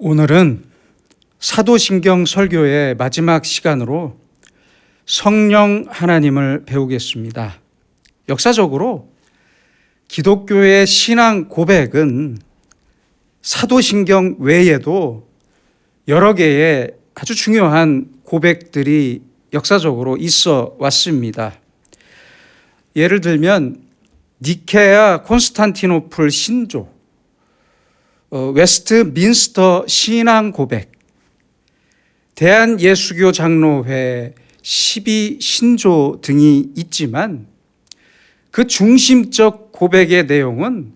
오늘은 사도신경 설교의 마지막 시간으로 성령 하나님을 배우겠습니다. 역사적으로 기독교의 신앙 고백은 사도신경 외에도 여러 개의 아주 중요한 고백들이 역사적으로 있어 왔습니다. 예를 들면 니케아 콘스탄티노플 신조, 웨스트민스터 신앙 고백, 대한예수교 장로회 12신조 등이 있지만 그 중심적 고백의 내용은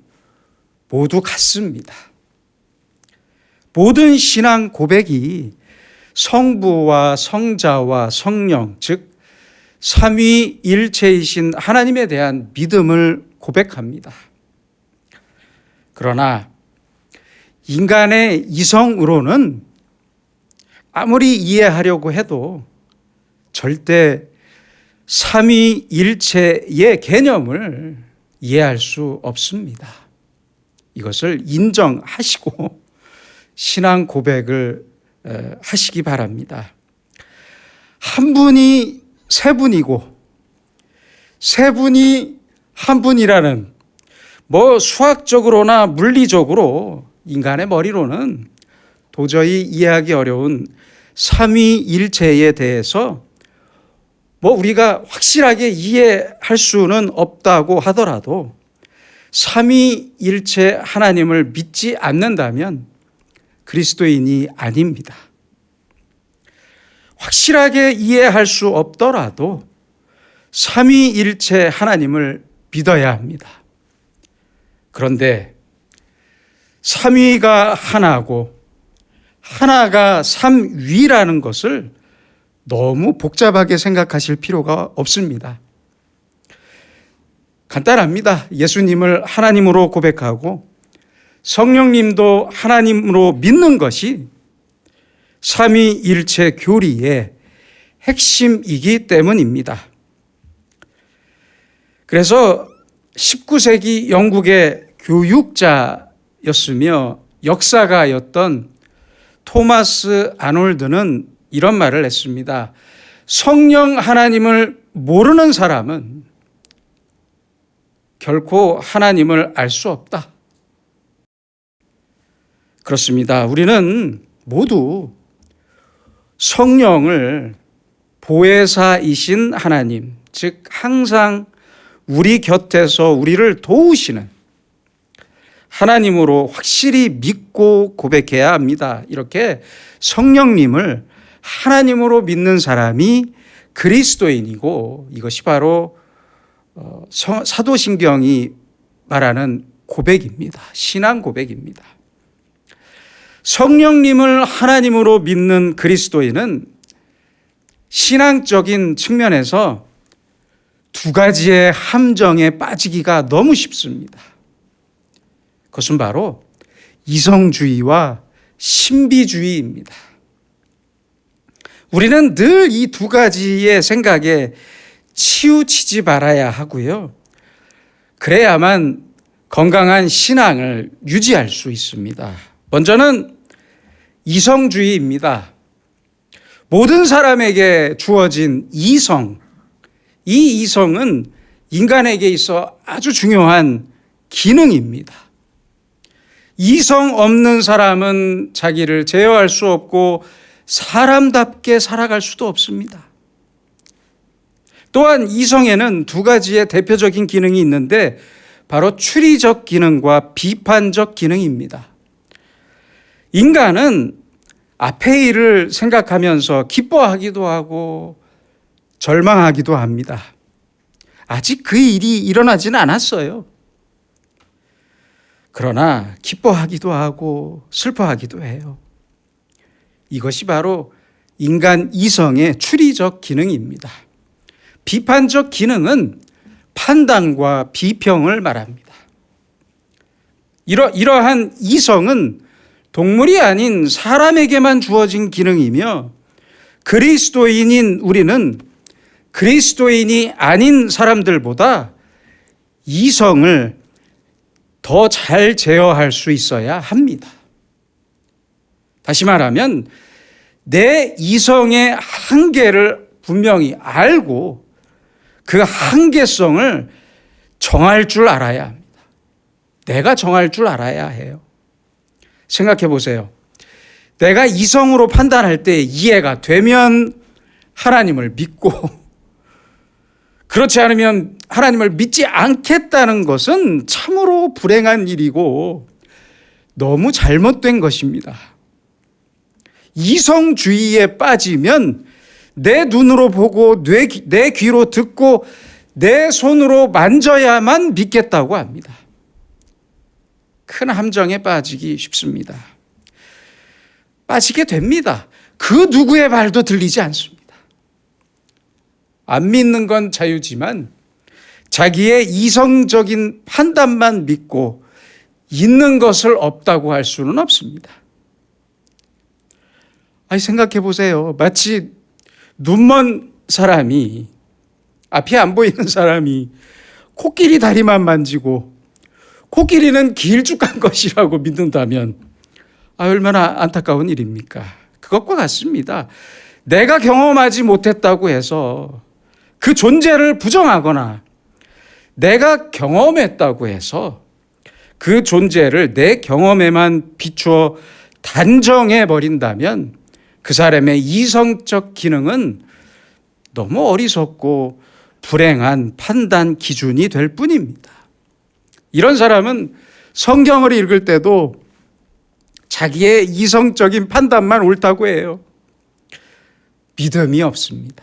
모두 같습니다. 모든 신앙 고백이 성부와 성자와 성령, 즉 삼위일체이신 하나님에 대한 믿음을 고백합니다. 그러나 인간의 이성으로는 아무리 이해하려고 해도 절대 삼위일체의 개념을 이해할 수 없습니다. 이것을 인정하시고 신앙 고백을 하시기 바랍니다. 한 분이 세 분이고 세 분이 한 분이라는 수학적으로나 물리적으로 인간의 머리로는 도저히 이해하기 어려운 삼위일체에 대해서 우리가 확실하게 이해할 수는 없다고 하더라도 삼위일체 하나님을 믿지 않는다면 그리스도인이 아닙니다. 확실하게 이해할 수 없더라도 삼위일체 하나님을 믿어야 합니다. 그런데 삼위가 하나고 하나가 삼위라는 것을 너무 복잡하게 생각하실 필요가 없습니다. 간단합니다. 예수님을 하나님으로 고백하고 성령님도 하나님으로 믿는 것이 삼위일체 교리의 핵심이기 때문입니다. 그래서 19세기 영국의 교육자였으며 역사가였던 토마스 아놀드는 이런 말을 했습니다. 성령 하나님을 모르는 사람은 결코 하나님을 알 수 없다. 그렇습니다. 우리는 모두 성령을 보혜사이신 하나님, 즉 항상 우리 곁에서 우리를 도우시는 하나님으로 확실히 믿고 고백해야 합니다. 이렇게 성령님을 하나님으로 믿는 사람이 그리스도인이고 이것이 바로 사도신경이 말하는 고백입니다. 신앙 고백입니다. 성령님을 하나님으로 믿는 그리스도인은 신앙적인 측면에서 두 가지의 함정에 빠지기가 너무 쉽습니다. 그것은 바로 이성주의와 신비주의입니다. 우리는 늘 이 두 가지의 생각에 치우치지 말아야 하고요. 그래야만 건강한 신앙을 유지할 수 있습니다. 먼저는 이성주의입니다. 모든 사람에게 주어진 이성, 이 이성은 인간에게 있어 아주 중요한 기능입니다. 이성 없는 사람은 자기를 제어할 수 없고 사람답게 살아갈 수도 없습니다. 또한 이성에는 두 가지의 대표적인 기능이 있는데 바로 추리적 기능과 비판적 기능입니다. 인간은 앞의 일을 생각하면서 기뻐하기도 하고 절망하기도 합니다. 아직 그 일이 일어나지는 않았어요. 그러나 기뻐하기도 하고 슬퍼하기도 해요. 이것이 바로 인간 이성의 추리적 기능입니다. 비판적 기능은 판단과 비평을 말합니다. 이러한 이성은 동물이 아닌 사람에게만 주어진 기능이며 그리스도인인 우리는 그리스도인이 아닌 사람들보다 이성을 더 잘 제어할 수 있어야 합니다. 다시 말하면 내 이성의 한계를 분명히 알고 그 한계성을 정할 줄 알아야 합니다. 내가 정할 줄 알아야 해요. 생각해 보세요. 내가 이성으로 판단할 때 이해가 되면 하나님을 믿고 그렇지 않으면 하나님을 믿지 않겠다는 것은 참으로 불행한 일이고 너무 잘못된 것입니다. 이성주의에 빠지면 내 눈으로 보고 내 귀로 듣고 내 손으로 만져야만 믿겠다고 합니다. 큰 함정에 빠지기 쉽습니다. 빠지게 됩니다. 그 누구의 말도 들리지 않습니다. 안 믿는 건 자유지만 자기의 이성적인 판단만 믿고 있는 것을 없다고 할 수는 없습니다. 생각해 보세요. 마치 눈먼 사람이, 앞이 안 보이는 사람이 코끼리 다리만 만지고 코끼리는 길쭉한 것이라고 믿는다면 얼마나 안타까운 일입니까? 그것과 같습니다. 내가 경험하지 못했다고 해서 그 존재를 부정하거나 내가 경험했다고 해서 그 존재를 내 경험에만 비추어 단정해 버린다면 그 사람의 이성적 기능은 너무 어리석고 불행한 판단 기준이 될 뿐입니다. 이런 사람은 성경을 읽을 때도 자기의 이성적인 판단만 옳다고 해요. 믿음이 없습니다.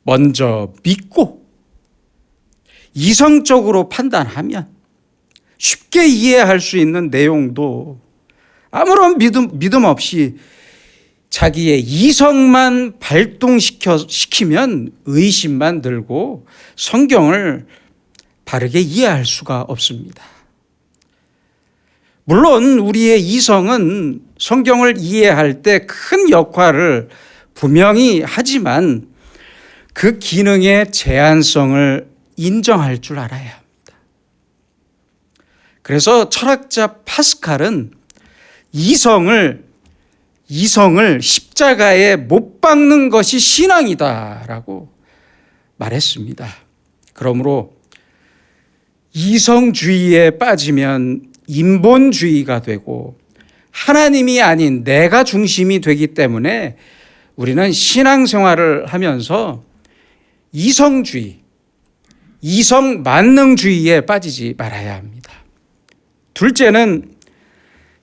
먼저 믿고 이성적으로 판단하면 쉽게 이해할 수 있는 내용도 아무런 믿음 없이 자기의 이성만 발동시키면 의심만 들고 성경을 바르게 이해할 수가 없습니다. 물론 우리의 이성은 성경을 이해할 때 큰 역할을 분명히 하지만 그 기능의 제한성을 인정할 줄 알아야 합니다. 그래서 철학자 파스칼은 이성을 십자가에 못 박는 것이 신앙이다라고 말했습니다. 그러므로 이성주의에 빠지면 인본주의가 되고 하나님이 아닌 내가 중심이 되기 때문에 우리는 신앙생활을 하면서 이성주의, 이성만능주의에 빠지지 말아야 합니다. 둘째는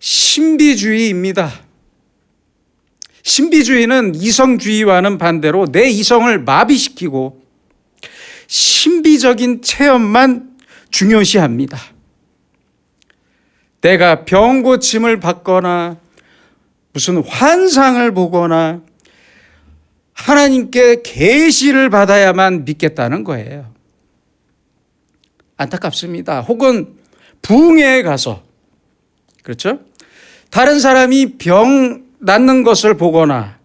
신비주의입니다. 신비주의는 이성주의와는 반대로 내 이성을 마비시키고 신비적인 체험만 중요시합니다. 내가 병 고침을 받거나 무슨 환상을 보거나 하나님께 계시를 받아야만 믿겠다는 거예요. 안타깝습니다. 혹은 부흥회에 가서, 그렇죠? 다른 사람이 병 낫는 것을 보거나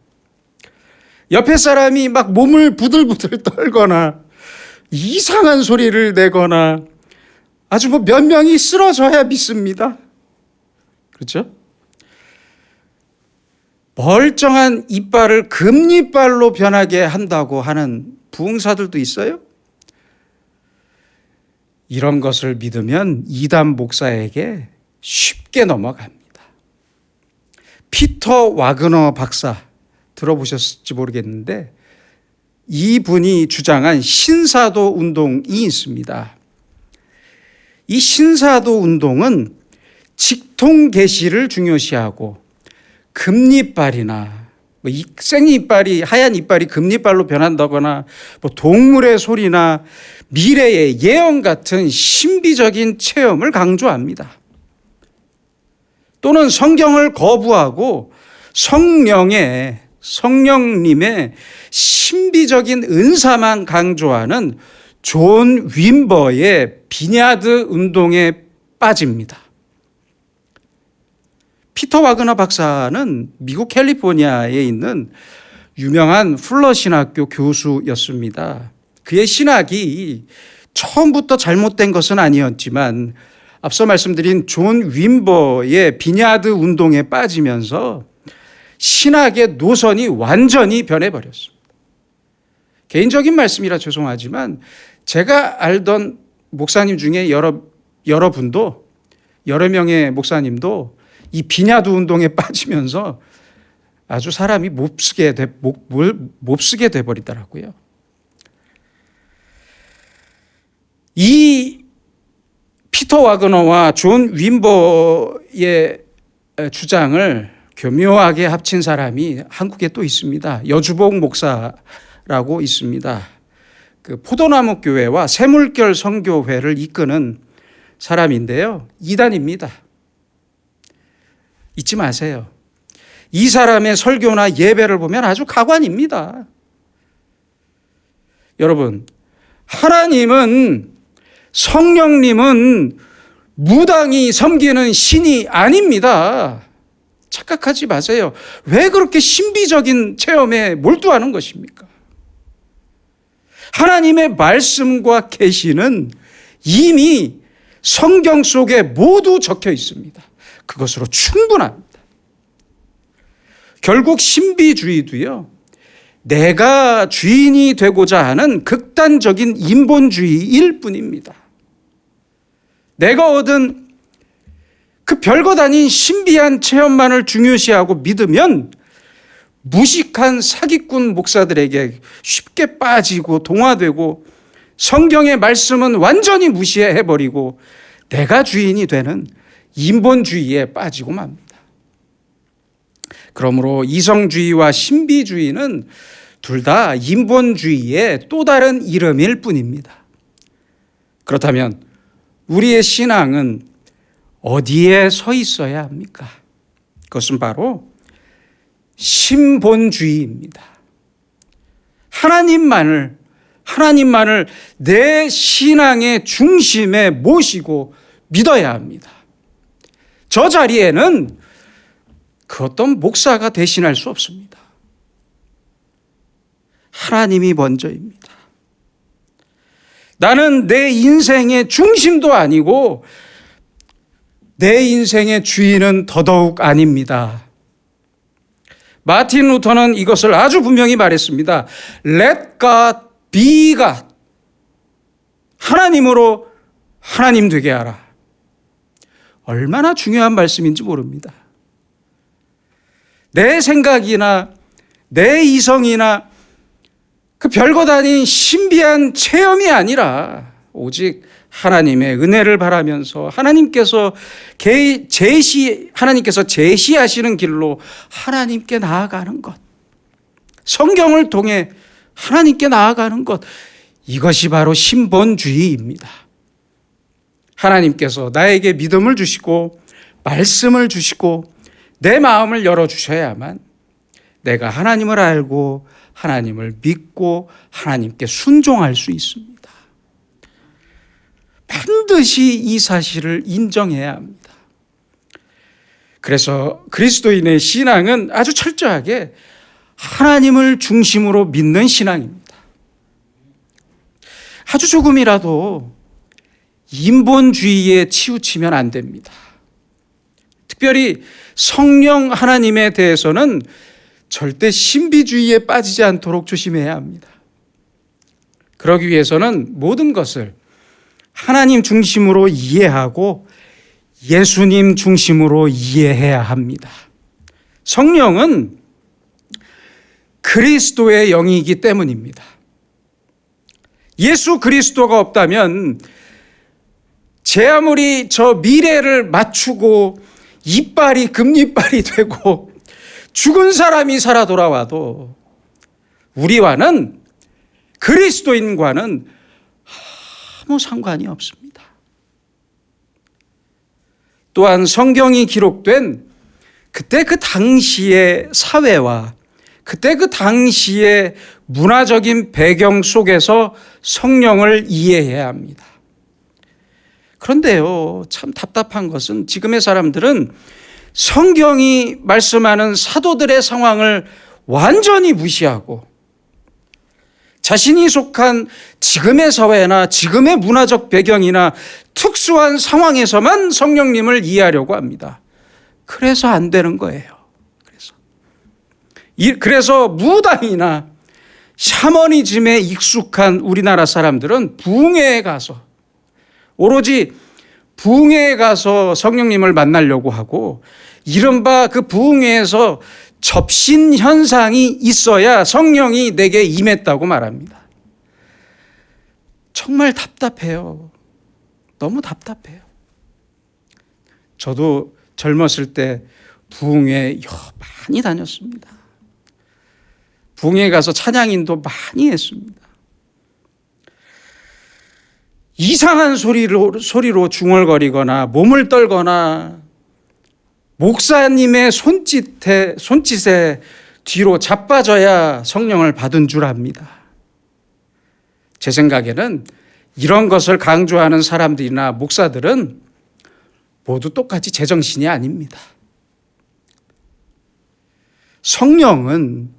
옆에 사람이 막 몸을 부들부들 떨거나 이상한 소리를 내거나 아주 몇 명이 쓰러져야 믿습니다. 그렇죠? 멀쩡한 이빨을 금이빨로 변하게 한다고 하는 부흥사들도 있어요. 이런 것을 믿으면 이단 목사에게 쉽게 넘어갑니다. 피터 와그너 박사 들어보셨을지 모르겠는데 이분이 주장한 신사도 운동이 있습니다. 이 신사도 운동은 직통 계시를 중요시하고 금이빨이나 생이빨이 하얀 이빨이 금이빨로 변한다거나 동물의 소리나 미래의 예언 같은 신비적인 체험을 강조합니다. 또는 성경을 거부하고 성령님의 신비적인 은사만 강조하는 존 윈버의 비냐드 운동에 빠집니다. 피터 와그너 박사는 미국 캘리포니아에 있는 유명한 풀러 신학교 교수였습니다. 그의 신학이 처음부터 잘못된 것은 아니었지만 앞서 말씀드린 존 윈버의 비냐드 운동에 빠지면서 신학의 노선이 완전히 변해버렸습니다. 개인적인 말씀이라 죄송하지만 제가 알던 목사님 중에 여러 분도, 여러 명의 목사님도 이 비냐드 운동에 빠지면서 아주 사람이 몹쓰게 돼버리더라고요. 이 피터 와그너와 존 윈버의 주장을 교묘하게 합친 사람이 한국에 또 있습니다. 여주복 목사라고 있습니다. 그 포도나무 교회와 새물결 선교회를 이끄는 사람인데요. 이단입니다. 잊지 마세요. 이 사람의 설교나 예배를 보면 아주 가관입니다. 여러분, 하나님은, 성령님은 무당이 섬기는 신이 아닙니다. 착각하지 마세요. 왜 그렇게 신비적인 체험에 몰두하는 것입니까? 하나님의 말씀과 계시는 이미 성경 속에 모두 적혀 있습니다. 그것으로 충분합니다. 결국 신비주의도요, 내가 주인이 되고자 하는 극단적인 인본주의일 뿐입니다. 내가 얻은 그 별것 아닌 신비한 체험만을 중요시하고 믿으면 무식한 사기꾼 목사들에게 쉽게 빠지고 동화되고 성경의 말씀은 완전히 무시해버리고 내가 주인이 되는 인본주의에 빠지고 맙니다. 그러므로 이성주의와 신비주의는 둘 다 인본주의의 또 다른 이름일 뿐입니다. 그렇다면 우리의 신앙은 어디에 서 있어야 합니까? 그것은 바로 신본주의입니다. 하나님만을 내 신앙의 중심에 모시고 믿어야 합니다. 저 자리에는 그 어떤 목사가 대신할 수 없습니다. 하나님이 먼저입니다. 나는 내 인생의 중심도 아니고 내 인생의 주인은 더더욱 아닙니다. 마틴 루터는 이것을 아주 분명히 말했습니다. Let God be God. 하나님으로 하나님 되게 하라. 얼마나 중요한 말씀인지 모릅니다. 내 생각이나 내 이성이나 그 별것 아닌 신비한 체험이 아니라 오직 하나님의 은혜를 바라면서 하나님께서 제시하시는 길로 하나님께 나아가는 것, 성경을 통해 하나님께 나아가는 것, 이것이 바로 신본주의입니다. 하나님께서 나에게 믿음을 주시고 말씀을 주시고 내 마음을 열어주셔야만 내가 하나님을 알고 하나님을 믿고 하나님께 순종할 수 있습니다. 반드시 이 사실을 인정해야 합니다. 그래서 그리스도인의 신앙은 아주 철저하게 하나님을 중심으로 믿는 신앙입니다. 아주 조금이라도 인본주의에 치우치면 안 됩니다. 특별히 성령 하나님에 대해서는 절대 신비주의에 빠지지 않도록 조심해야 합니다. 그러기 위해서는 모든 것을 하나님 중심으로 이해하고 예수님 중심으로 이해해야 합니다. 성령은 그리스도의 영이기 때문입니다. 예수 그리스도가 없다면 제 아무리 저 미래를 맞추고 이빨이 금이빨이 되고 죽은 사람이 살아 돌아와도 우리와는, 그리스도인과는 아무 상관이 없습니다. 또한 성경이 기록된 그때 그 당시의 사회와 그때 그 당시의 문화적인 배경 속에서 성령을 이해해야 합니다. 그런데요, 참 답답한 것은 지금의 사람들은 성경이 말씀하는 사도들의 상황을 완전히 무시하고 자신이 속한 지금의 사회나 지금의 문화적 배경이나 특수한 상황에서만 성령님을 이해하려고 합니다. 그래서 안 되는 거예요. 그래서 무당이나 샤머니즘에 익숙한 우리나라 사람들은 부흥회에 가서 오로지 부흥회에 가서 성령님을 만나려고 하고, 이른바 그 부흥회에서 접신 현상이 있어야 성령이 내게 임했다고 말합니다. 정말 답답해요. 너무 답답해요. 저도 젊었을 때 부흥회 많이 다녔습니다. 부흥회 가서 찬양인도 많이 했습니다. 이상한 소리로 중얼거리거나 몸을 떨거나 목사님의 손짓에 뒤로 자빠져야 성령을 받은 줄 압니다. 제 생각에는 이런 것을 강조하는 사람들이나 목사들은 모두 똑같이 제정신이 아닙니다. 성령은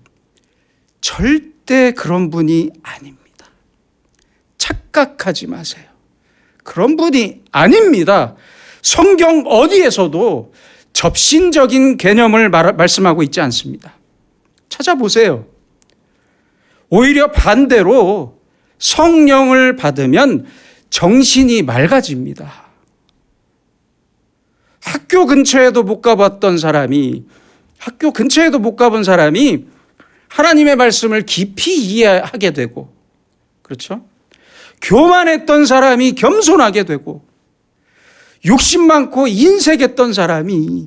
절대 그런 분이 아닙니다. 착각하지 마세요. 그런 분이 아닙니다. 성경 어디에서도 접신적인 개념을 말씀하고 있지 않습니다. 찾아보세요. 오히려 반대로 성령을 받으면 정신이 맑아집니다. 학교 근처에도 못 가본 사람이 하나님의 말씀을 깊이 이해하게 되고, 그렇죠? 교만했던 사람이 겸손하게 되고, 욕심 많고 인색했던 사람이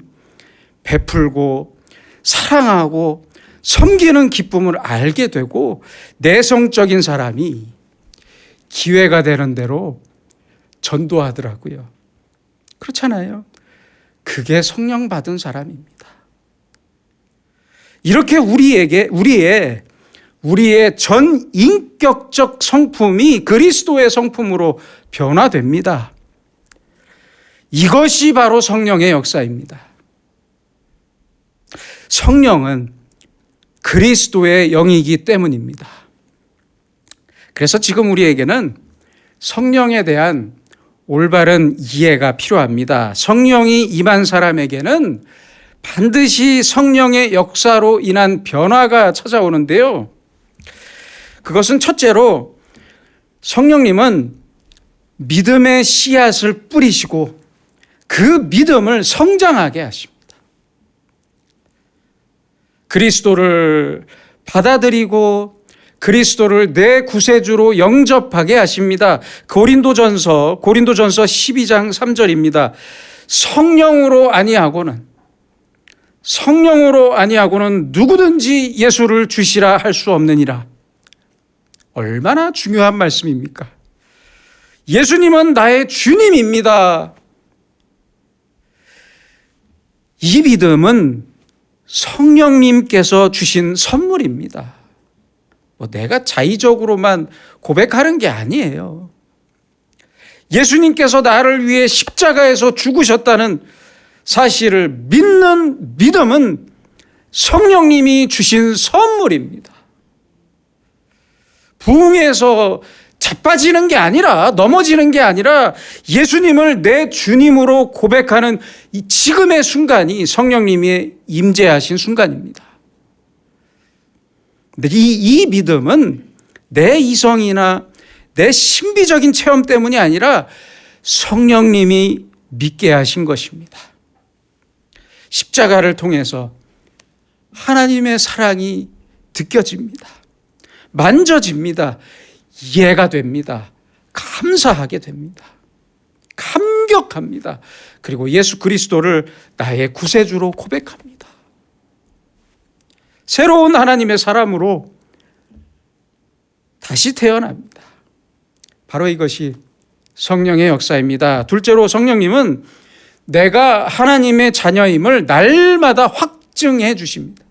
베풀고 사랑하고 섬기는 기쁨을 알게 되고, 내성적인 사람이 기회가 되는 대로 전도하더라고요. 그렇잖아요. 그게 성령 받은 사람입니다. 이렇게 우리의 전 인격적 성품이 그리스도의 성품으로 변화됩니다. 이것이 바로 성령의 역사입니다. 성령은 그리스도의 영이기 때문입니다. 그래서 지금 우리에게는 성령에 대한 올바른 이해가 필요합니다. 성령이 임한 사람에게는 반드시 성령의 역사로 인한 변화가 찾아오는데요. 그것은 첫째로 성령님은 믿음의 씨앗을 뿌리시고 그 믿음을 성장하게 하십니다. 그리스도를 받아들이고 그리스도를 내 구세주로 영접하게 하십니다. 고린도전서 12장 3절입니다. 성령으로 아니하고는 누구든지 예수를 주시라 할 수 없느니라. 얼마나 중요한 말씀입니까? 예수님은 나의 주님입니다. 이 믿음은 성령님께서 주신 선물입니다. 내가 자의적으로만 고백하는 게 아니에요. 예수님께서 나를 위해 십자가에서 죽으셨다는 사실을 믿는 믿음은 성령님이 주신 선물입니다. 부흥에서 자빠지는 게 아니라, 넘어지는 게 아니라 예수님을 내 주님으로 고백하는 이 지금의 순간이 성령님이 임재하신 순간입니다. 근데 이 믿음은 내 이성이나 내 신비적인 체험 때문이 아니라 성령님이 믿게 하신 것입니다. 십자가를 통해서 하나님의 사랑이 느껴집니다. 만져집니다. 이해가 됩니다. 감사하게 됩니다. 감격합니다. 그리고 예수 그리스도를 나의 구세주로 고백합니다. 새로운 하나님의 사람으로 다시 태어납니다. 바로 이것이 성령의 역사입니다. 둘째로 성령님은 내가 하나님의 자녀임을 날마다 확증해 주십니다.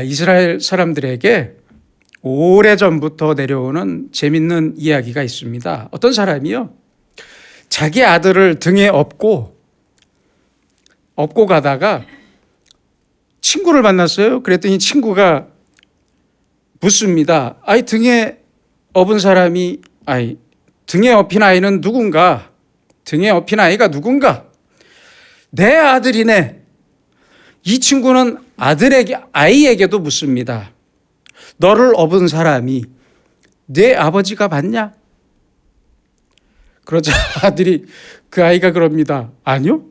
이스라엘 사람들에게 오래전부터 내려오는 재밌는 이야기가 있습니다. 어떤 사람이요, 자기 아들을 등에 업고 가다가 친구를 만났어요. 그랬더니 친구가 묻습니다. 등에 업은 사람이, 등에 업힌 아이는 누군가? 등에 업힌 아이가 누군가? 내 아들이네. 이 친구는 아이에게도 묻습니다. 너를 업은 사람이 내 아버지가 맞냐? 그러자 그 아이가 그럽니다. 아니요.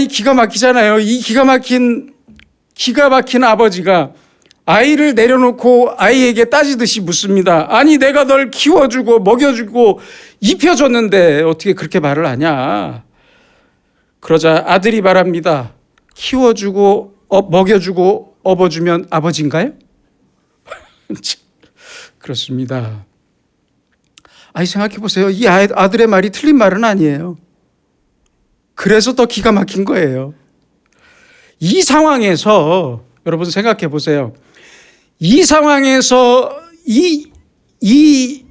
기가 막히잖아요. 이 기가 막힌 아버지가 아이를 내려놓고 아이에게 따지듯이 묻습니다. 내가 널 키워주고 먹여주고 입혀줬는데 어떻게 그렇게 말을 하냐? 그러자 아들이 말합니다. 키워주고 먹여주고 업어주면 아버지인가요? 그렇습니다. 생각해 보세요. 이 아들의 말이 틀린 말은 아니에요. 그래서 더 기가 막힌 거예요. 이 상황에서 여러분 생각해 보세요. 이 상황에서 이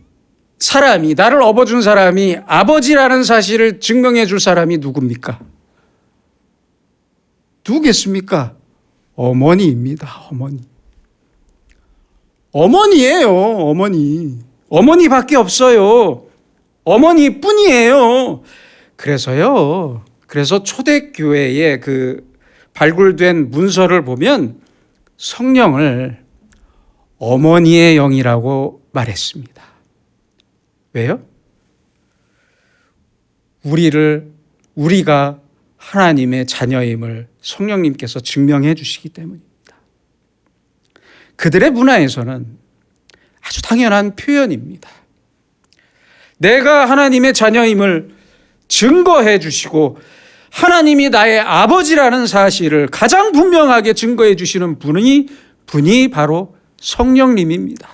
사람이, 나를 업어준 사람이 아버지라는 사실을 증명해 줄 사람이 누굽니까? 누구겠습니까? 어머니입니다. 어머니예요. 어머니밖에 없어요. 어머니뿐이에요. 그래서 초대교회에 발굴된 문서를 보면 성령을 어머니의 영이라고 말했습니다. 왜요? 우리가 하나님의 자녀임을 성령님께서 증명해 주시기 때문입니다. 그들의 문화에서는 아주 당연한 표현입니다. 내가 하나님의 자녀임을 증거해 주시고 하나님이 나의 아버지라는 사실을 가장 분명하게 증거해 주시는 분이 바로 성령님입니다.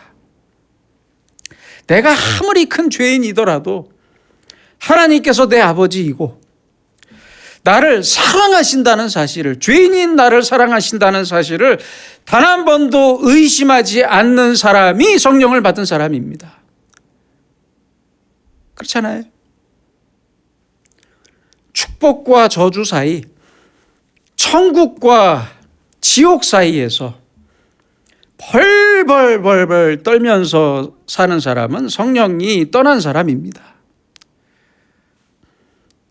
내가 아무리 큰 죄인이더라도 하나님께서 내 아버지이고 나를 사랑하신다는 사실을, 죄인인 나를 사랑하신다는 사실을 단 한 번도 의심하지 않는 사람이 성령을 받은 사람입니다. 그렇잖아요? 축복과 저주 사이, 천국과 지옥 사이에서 벌벌 떨면서 사는 사람은 성령이 떠난 사람입니다.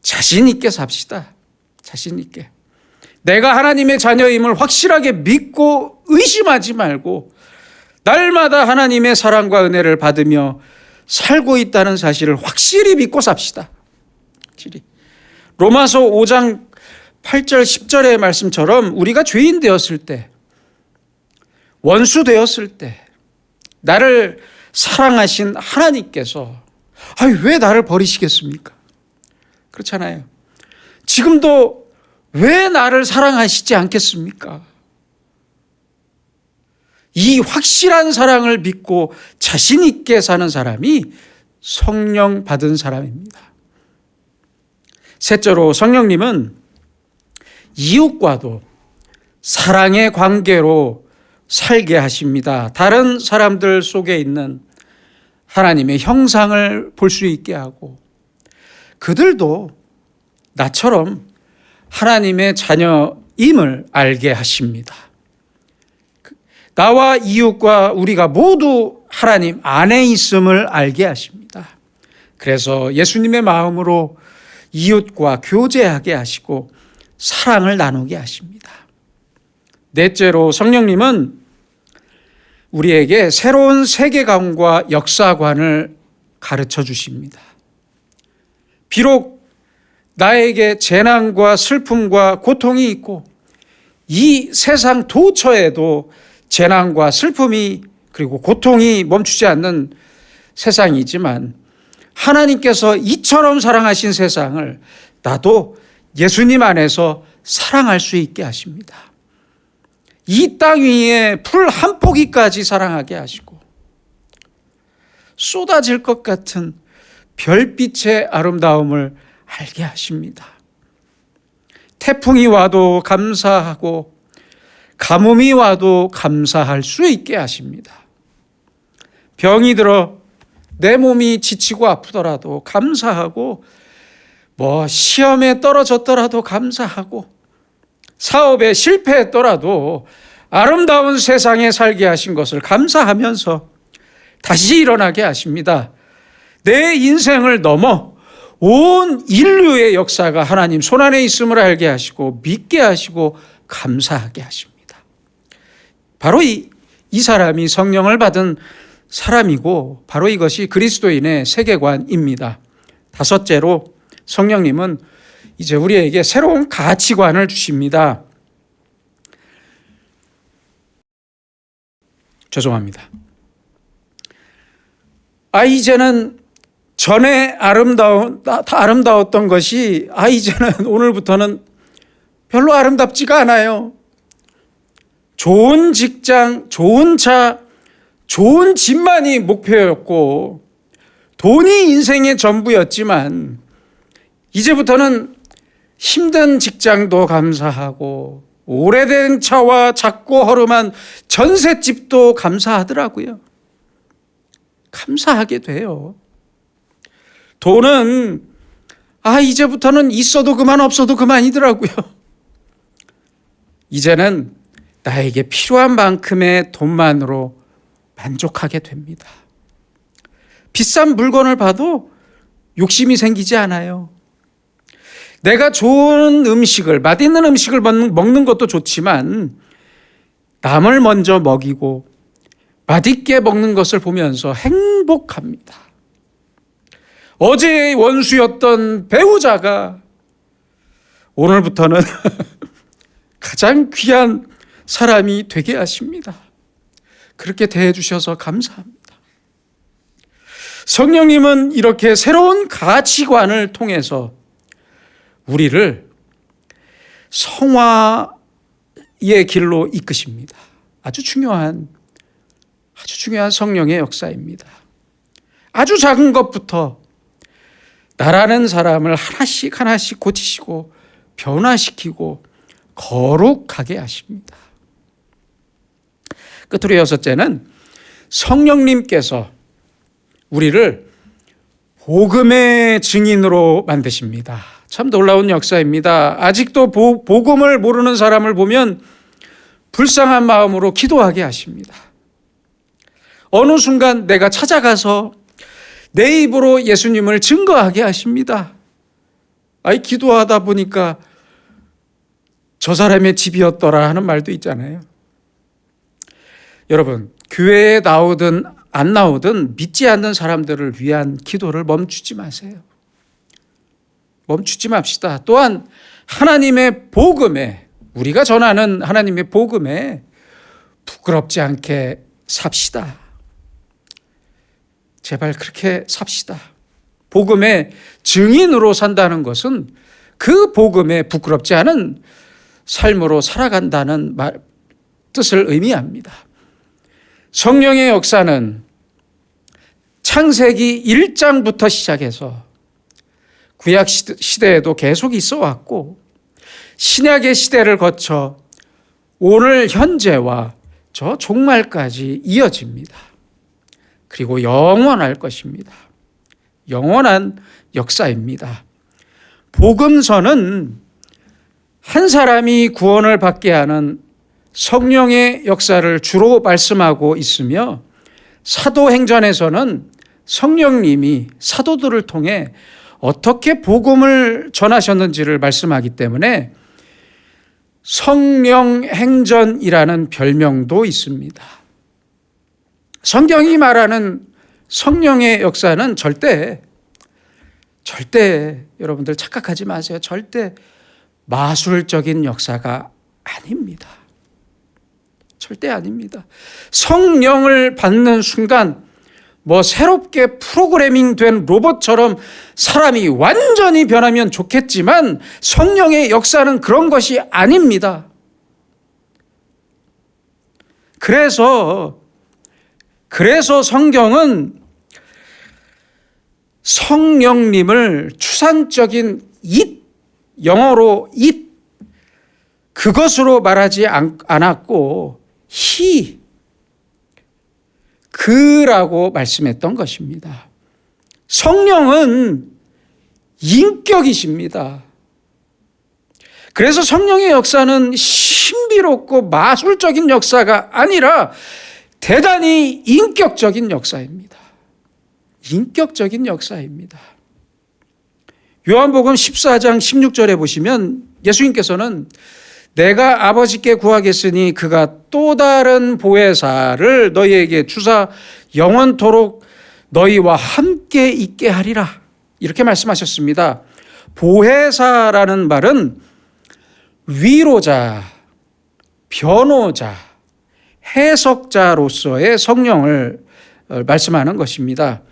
자신 있게 삽시다. 자신 있게. 내가 하나님의 자녀임을 확실하게 믿고 의심하지 말고 날마다 하나님의 사랑과 은혜를 받으며 살고 있다는 사실을 확실히 믿고 삽시다. 확실히. 로마서 5장 8절 10절의 말씀처럼 우리가 죄인 되었을 때, 원수 되었을 때 나를 사랑하신 하나님께서 왜 나를 버리시겠습니까? 그렇잖아요. 지금도 왜 나를 사랑하시지 않겠습니까? 이 확실한 사랑을 믿고 자신 있게 사는 사람이 성령 받은 사람입니다. 셋째로 성령님은 이웃과도 사랑의 관계로 살게 하십니다. 다른 사람들 속에 있는 하나님의 형상을 볼 수 있게 하고 그들도 나처럼 하나님의 자녀임을 알게 하십니다. 나와 이웃과 우리가 모두 하나님 안에 있음을 알게 하십니다. 그래서 예수님의 마음으로 이웃과 교제하게 하시고 사랑을 나누게 하십니다. 넷째로 성령님은 우리에게 새로운 세계관과 역사관을 가르쳐 주십니다. 비록 나에게 재난과 슬픔과 고통이 있고 이 세상 도처에도 재난과 슬픔이 그리고 고통이 멈추지 않는 세상이지만 하나님께서 이처럼 사랑하신 세상을 나도 예수님 안에서 사랑할 수 있게 하십니다. 이 땅 위에 풀 한 포기까지 사랑하게 하시고 쏟아질 것 같은 별빛의 아름다움을 알게 하십니다. 태풍이 와도 감사하고 가뭄이 와도 감사할 수 있게 하십니다. 병이 들어 내 몸이 지치고 아프더라도 감사하고 시험에 떨어졌더라도 감사하고 사업에 실패했더라도 아름다운 세상에 살게 하신 것을 감사하면서 다시 일어나게 하십니다. 내 인생을 넘어 온 인류의 역사가 하나님 손안에 있음을 알게 하시고 믿게 하시고 감사하게 하십니다. 바로 이 사람이 성령을 받은 사람이고 바로 이것이 그리스도인의 세계관입니다. 다섯째로 성령님은 이제 우리에게 새로운 가치관을 주십니다. 죄송합니다. 이제는 전에 아름다웠던 것이 이제는 오늘부터는 별로 아름답지가 않아요. 좋은 직장, 좋은 차, 좋은 집만이 목표였고 돈이 인생의 전부였지만 이제부터는 힘든 직장도 감사하고 오래된 차와 작고 허름한 전셋집도 감사하더라고요. 감사하게 돼요. 돈은 이제부터는 있어도 그만 없어도 그만이더라고요. 이제는 나에게 필요한 만큼의 돈만으로 만족하게 됩니다. 비싼 물건을 봐도 욕심이 생기지 않아요. 내가 좋은 음식을, 맛있는 음식을 먹는 것도 좋지만 남을 먼저 먹이고 맛있게 먹는 것을 보면서 행복합니다. 어제의 원수였던 배우자가 오늘부터는 가장 귀한 사람이 되게 하십니다. 그렇게 대해 주셔서 감사합니다. 성령님은 이렇게 새로운 가치관을 통해서 우리를 성화의 길로 이끄십니다. 아주 중요한 성령의 역사입니다. 아주 작은 것부터 나라는 사람을 하나씩 고치시고 변화시키고 거룩하게 하십니다. 끝으로 여섯째는 성령님께서 우리를 복음의 증인으로 만드십니다. 참 놀라운 역사입니다. 아직도 복음을 모르는 사람을 보면 불쌍한 마음으로 기도하게 하십니다. 어느 순간 내가 찾아가서 내 입으로 예수님을 증거하게 하십니다. 기도하다 보니까 저 사람의 집이었더라 하는 말도 있잖아요. 여러분, 교회에 나오든 안 나오든 믿지 않는 사람들을 위한 기도를 멈추지 마세요. 멈추지 맙시다. 또한 하나님의 복음에, 우리가 전하는 하나님의 복음에 부끄럽지 않게 삽시다. 제발 그렇게 삽시다. 복음의 증인으로 산다는 것은 그 복음에 부끄럽지 않은 삶으로 살아간다는 뜻을 의미합니다. 성령의 역사는 창세기 1장부터 시작해서 구약 시대에도 계속 있어 왔고 신약의 시대를 거쳐 오늘 현재와 저 종말까지 이어집니다. 그리고 영원할 것입니다. 영원한 역사입니다. 복음서는 한 사람이 구원을 받게 하는 성령의 역사를 주로 말씀하고 있으며 사도행전에서는 성령님이 사도들을 통해 어떻게 복음을 전하셨는지를 말씀하기 때문에 성령행전이라는 별명도 있습니다. 성경이 말하는 성령의 역사는 절대 여러분들 착각하지 마세요. 절대 마술적인 역사가 아닙니다. 절대 아닙니다. 성령을 받는 순간 새롭게 프로그래밍된 로봇처럼 사람이 완전히 변하면 좋겠지만 성령의 역사는 그런 것이 아닙니다. 그래서 성경은 성령님을 추상적인 it, 영어로 it, 그것으로 말하지 않았고 he, 그라고 말씀했던 것입니다. 성령은 인격이십니다. 그래서 성령의 역사는 신비롭고 마술적인 역사가 아니라 대단히 인격적인 역사입니다. 인격적인 역사입니다. 요한복음 14장 16절에 보시면 예수님께서는 내가 아버지께 구하겠으니 그가 또 다른 보혜사를 너희에게 주사 영원토록 너희와 함께 있게 하리라, 이렇게 말씀하셨습니다. 보혜사라는 말은 위로자, 변호자, 해석자로서의 성령을 말씀하는 것입니다.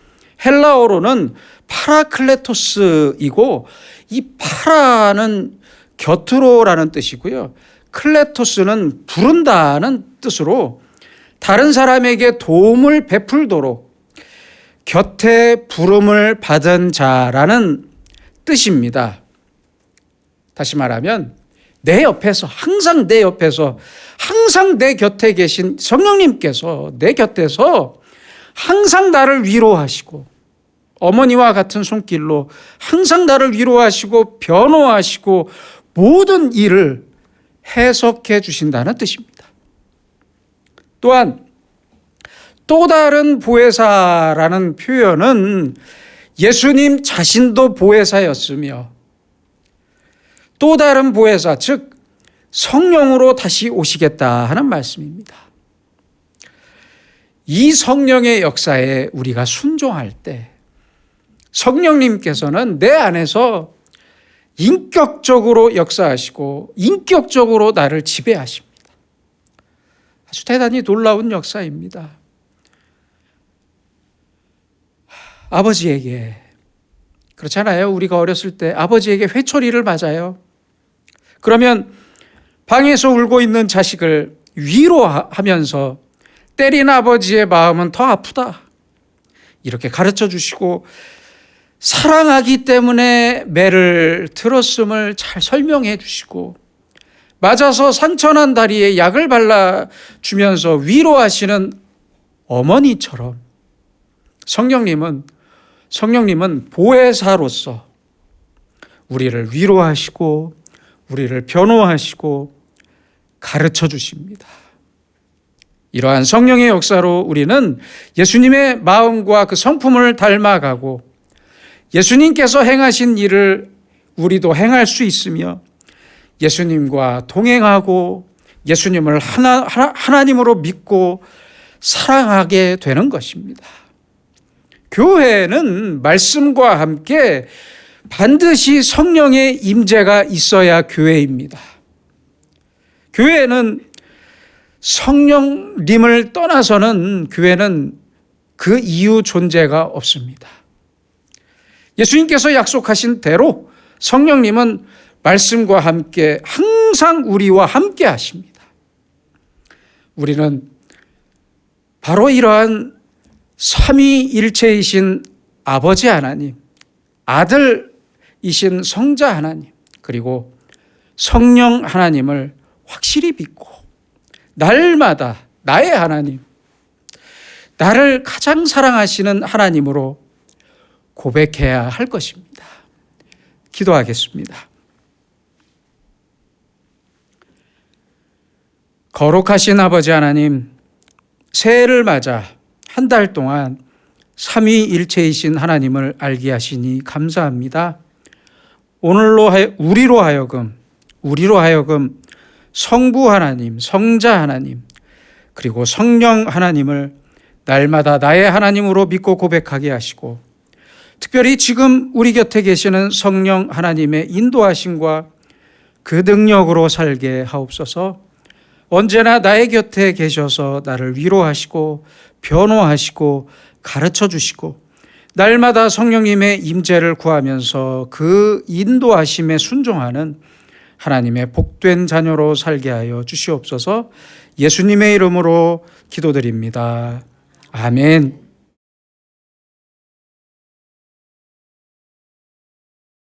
헬라어로는 파라클레토스이고, 이 파라는 곁으로라는 뜻이고요, 클레토스는 부른다는 뜻으로 다른 사람에게 도움을 베풀도록 곁에 부름을 받은 자라는 뜻입니다. 다시 말하면 내 옆에서, 항상 내 옆에서, 항상 내 곁에 계신 성령님께서 내 곁에서 항상 나를 위로하시고, 어머니와 같은 손길로 항상 나를 위로하시고 변호하시고 모든 일을 해석해 주신다는 뜻입니다. 또한 또 다른 보혜사라는 표현은 예수님 자신도 보혜사였으며 또 다른 보혜사, 즉 성령으로 다시 오시겠다 하는 말씀입니다. 이 성령의 역사에 우리가 순종할 때 성령님께서는 내 안에서 인격적으로 역사하시고 인격적으로 나를 지배하십니다. 아주 대단히 놀라운 역사입니다. 아버지에게, 그렇잖아요. 우리가 어렸을 때 아버지에게 회초리를 맞아요. 그러면 방에서 울고 있는 자식을 위로하면서 때린 아버지의 마음은 더 아프다, 이렇게 가르쳐 주시고, 사랑하기 때문에 매를 들었음을 잘 설명해 주시고, 맞아서 상처난 다리에 약을 발라주면서 위로하시는 어머니처럼 성령님은 보혜사로서 우리를 위로하시고 우리를 변호하시고 가르쳐 주십니다. 이러한 성령의 역사로 우리는 예수님의 마음과 그 성품을 닮아가고 예수님께서 행하신 일을 우리도 행할 수 있으며 예수님과 동행하고 예수님을 하나님으로 믿고 사랑하게 되는 것입니다. 교회는 말씀과 함께 반드시 성령의 임재가 있어야 교회입니다. 교회는 성령님을 떠나서는 교회는 그 이유 존재가 없습니다. 예수님께서 약속하신 대로 성령님은 말씀과 함께 항상 우리와 함께 하십니다. 우리는 바로 이러한 삼위일체이신 아버지 하나님, 아들이신 성자 하나님, 그리고 성령 하나님을 확실히 믿고 날마다 나의 하나님, 나를 가장 사랑하시는 하나님으로 고백해야 할 것입니다. 기도하겠습니다. 거룩하신 아버지 하나님, 새해를 맞아 한 달 동안 삼위일체이신 하나님을 알게 하시니 감사합니다. 오늘로 우리로 하여금 성부 하나님, 성자 하나님, 그리고 성령 하나님을 날마다 나의 하나님으로 믿고 고백하게 하시고, 특별히 지금 우리 곁에 계시는 성령 하나님의 인도하심과 그 능력으로 살게 하옵소서. 언제나 나의 곁에 계셔서 나를 위로하시고 변호하시고 가르쳐 주시고 날마다 성령님의 임재를 구하면서 그 인도하심에 순종하는 하나님의 복된 자녀로 살게 하여 주시옵소서. 예수님의 이름으로 기도드립니다. 아멘.